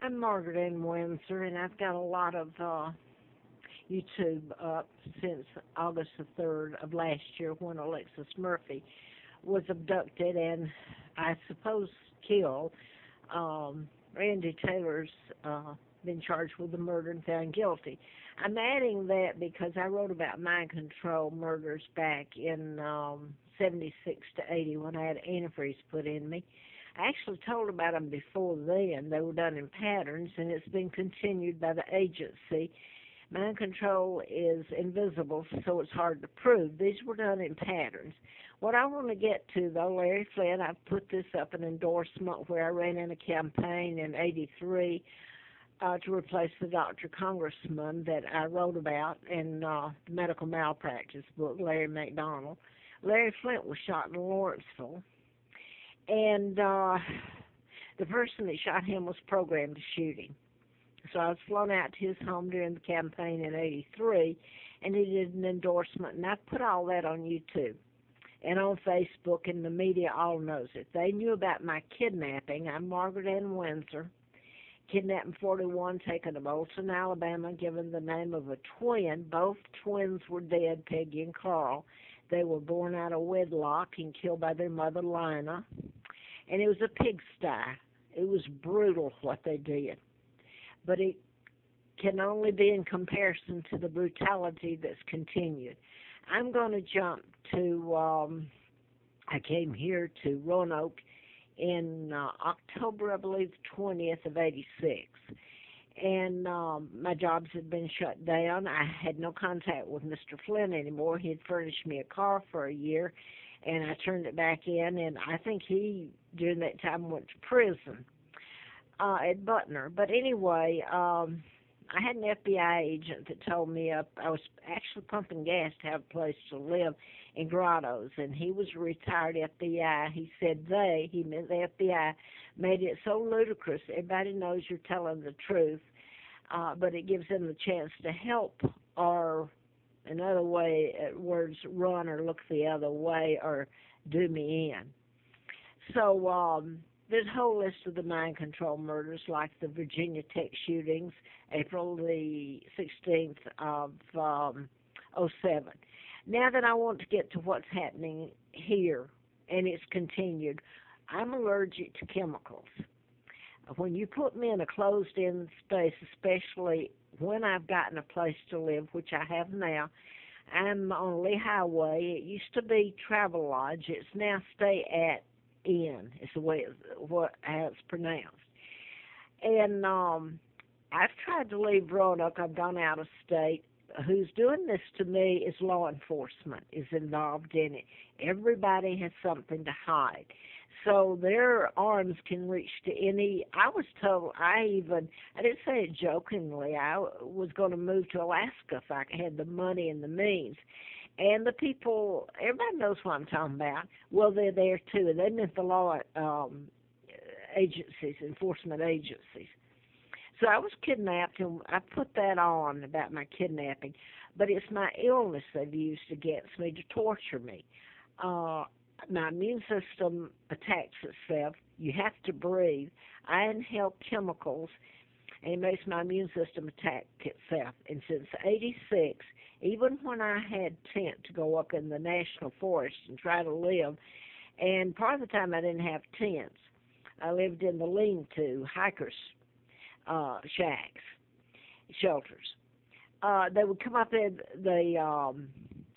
I'm Margaret Ann Windsor, and I've got a lot of YouTube up since August the 3rd of last year when Alexis Murphy was abducted and, I suppose, killed. Randy Taylor's been charged with the murder and found guilty. I'm adding that because I wrote about mind control murders back in 76 to 80 when I had antifreeze put in me. I actually told about them before then. They were done in patterns, and it's been continued by the agency. Mind control is invisible, so it's hard to prove. These were done in patterns. What I want to get to, though, Larry Flynn, I've put this up an endorsement where I ran in a campaign in '83 to replace the Dr. Congressman that I wrote about in the medical malpractice book, Larry McDonald. Larry Flint was shot in Lawrenceville, and the person that shot him was programmed to shoot him. So I was flown out to his home during the campaign in '83, and he did an endorsement, and I put all that on YouTube and on Facebook, and the media all knows it. They knew about my kidnapping. I'm Margaret Ann Windsor, kidnapped in 41, taken to Bolton, Alabama, given the name of a twin. Both twins were dead, Peggy and Carl. They were born out of wedlock and killed by their mother, Lina. And it was a pigsty. It was brutal what they did. But it can only be in comparison to the brutality that's continued. I'm going to jump to, I came here to Roanoke in October, I believe, 20th of '86. And my jobs had been shut down. I had no contact with Mr. Flynn anymore. He had furnished me a car for a year, and I turned it back in, and I think he, during that time, went to prison at Butner. But anyway, I had an FBI agent that told me I was actually pumping gas to have a place to live in Grottoes, and he was a retired FBI. He said he meant the FBI, made it so ludicrous. Everybody knows you're telling the truth, but it gives them the chance to help, or another way, words, run or look the other way or do me in. So there's a whole list of the mind control murders, like the Virginia Tech shootings, April the 16th of '07. Now that I want to get to what's happening here, and it's continued, I'm allergic to chemicals. When you put me in a closed-in space, especially when I've gotten a place to live, which I have now, I'm on Lee Highway. It used to be Travel Lodge. It's now Stay at Inn. It's the way how it's pronounced. And I've tried to leave Roanoke. I've gone out of state. Who's doing this to me is law enforcement is involved in it. Everybody has something to hide. So their arms can reach to any. I was told, I didn't say it jokingly, I was going to move to Alaska if I had the money and the means. And the people, everybody knows what I'm talking about. Well, they're there too, and they meant the law agencies, enforcement agencies. So I was kidnapped, and I put that on about my kidnapping. But it's my illness they've used against me to torture me. My immune system attacks itself. You have to breathe. I inhale chemicals, and it makes my immune system attack itself. And since '86, even when I had tent to go up in the national forest and try to live, and part of the time I didn't have tents, I lived in the lean-to, hikers' shacks, shelters. They would come up there, the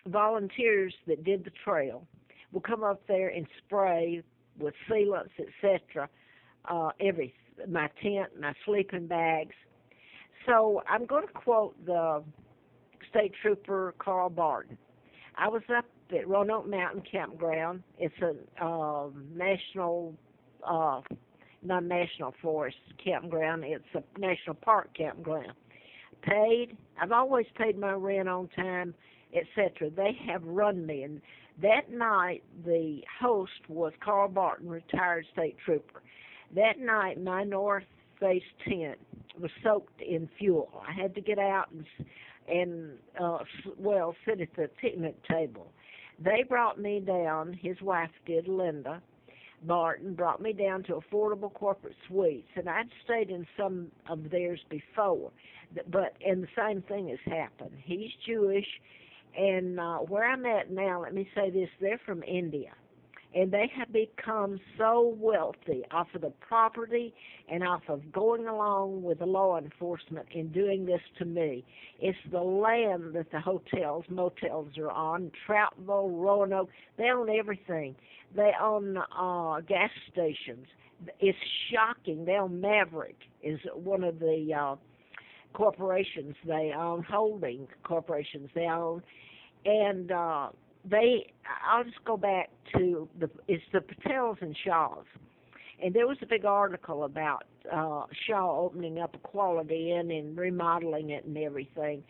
volunteers that did the trail would come up there and spray with sealants, etc., my tent, my sleeping bags. So I'm going to quote the State Trooper Carl Barton. I was up at Roanoke Mountain Campground. It's a national, not national forest campground. It's a national park campground. I've always paid my rent on time, etc. They have run me. And that night, the host was Carl Barton, retired state trooper. That night, my north face tent was soaked in fuel. I had to get out and sit at the picnic table. They brought me down, his wife did, Linda. Martin brought me down to affordable corporate suites, and I'd stayed in some of theirs before, and the same thing has happened. He's Jewish, and where I'm at now, let me say this, they're from India. And they have become so wealthy off of the property and off of going along with the law enforcement and doing this to me. It's the land that the hotels, motels are on, Troutville, Roanoke. They own everything. They own gas stations. It's shocking. They own Maverick, is one of the corporations they own, holding corporations they own. And I'll just go back to it's the Patels and Shaws. And there was a big article about Shaw opening up a Quality Inn and remodeling it and everything.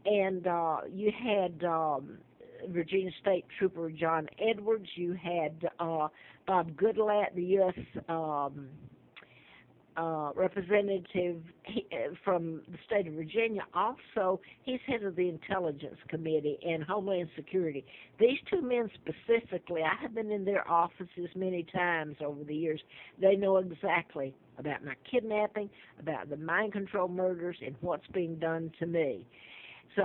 And you had Virginia State Trooper John Edwards. You had Bob Goodlatte, the U.S. Representative from the state of Virginia. Also, he's head of the Intelligence Committee and Homeland Security. These two men specifically, I have been in their offices many times over the years. They know exactly about my kidnapping, about the mind control murders, and what's being done to me. So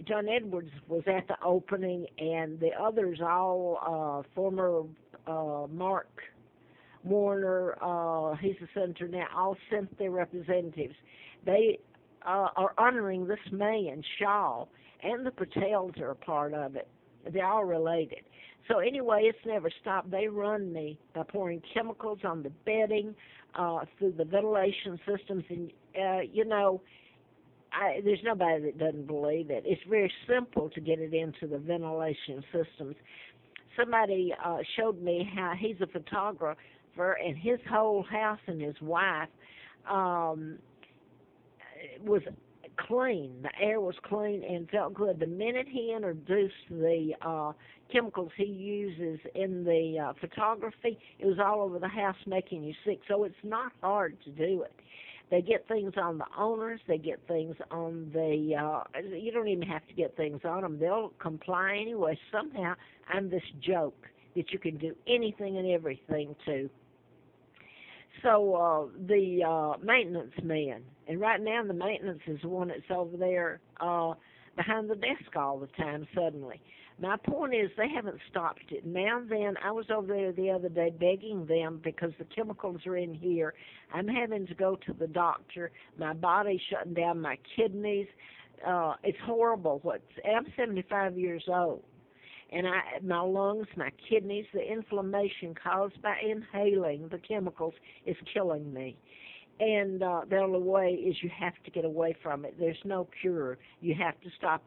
John Edwards was at the opening, and the others all former Mark Warner, he's a senator now, all sent their representatives. They are honoring this man, Shaw, and the Patels are a part of it. They're all related. So anyway, it's never stopped. They run me by pouring chemicals on the bedding, through the ventilation systems, and, there's nobody that doesn't believe it. It's very simple to get it into the ventilation systems. Somebody showed me how he's a photographer, and his whole house and his wife was clean. The air was clean and felt good. The minute he introduced the chemicals he uses in the photography, it was all over the house making you sick. So it's not hard to do it. They get things on the owners. They get things on you don't even have to get things on them. They'll comply anyway. Somehow I'm this joke that you can do anything and everything to. So the maintenance man, and right now the maintenance is the one that's over there behind the desk all the time suddenly. My point is they haven't stopped it. Now then, I was over there the other day begging them because the chemicals are in here. I'm having to go to the doctor. My body's shutting down, my kidneys. It's horrible. I'm 75 years old. And my lungs, my kidneys, the inflammation caused by inhaling the chemicals is killing me. And the only way is you have to get away from it. There's no cure. You have to stop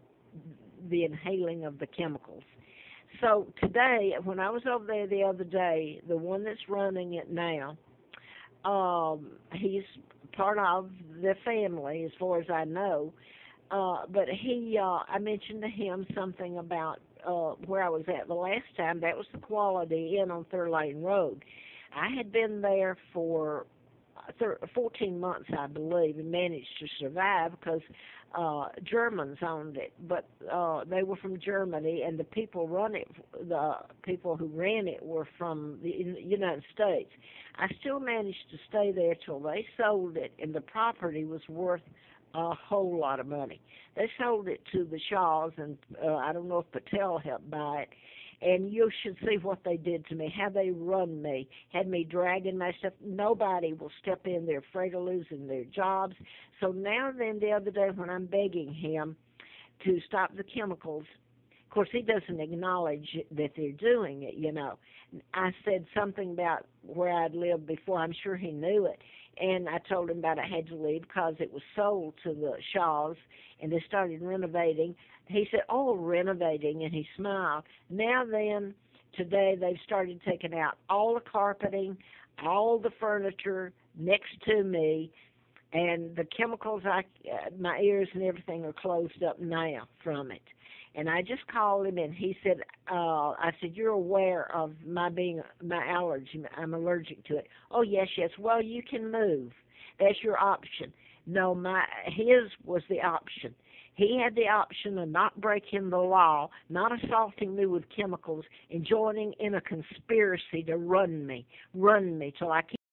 the inhaling of the chemicals. So today, when I was over there the other day, the one that's running it now, he's part of the family as far as I know, but I mentioned to him something about where I was at the last time. That was the Quality Inn on Third Lane Road. I had been there for 14 months, I believe, and managed to survive because Germans owned it, but they were from Germany, and the people who ran it were from the United States. I still managed to stay there till they sold it, and the property was worth a whole lot of money. They sold it to the Shaws, and I don't know if Patel helped buy it. And you should see what they did to me, how they run me, had me dragging my stuff. Nobody will step in. They're afraid of losing their jobs. So now then, the other day when I'm begging him to stop the chemicals, of course, he doesn't acknowledge that they're doing it, I said something about where I'd lived before. I'm sure he knew it. And I told him about I had to leave because it was sold to the Shaws, and they started renovating. He said, "Oh, renovating," and he smiled. Now then, today they've started taking out all the carpeting, all the furniture next to me, and the chemicals, my ears and everything are closed up now from it. And I just called him, and he said, I said, "You're aware of my allergy. I'm allergic to it." "Oh, yes. Well, you can move. That's your option." No, his was the option. He had the option of not breaking the law, not assaulting me with chemicals, and joining in a conspiracy to run me till I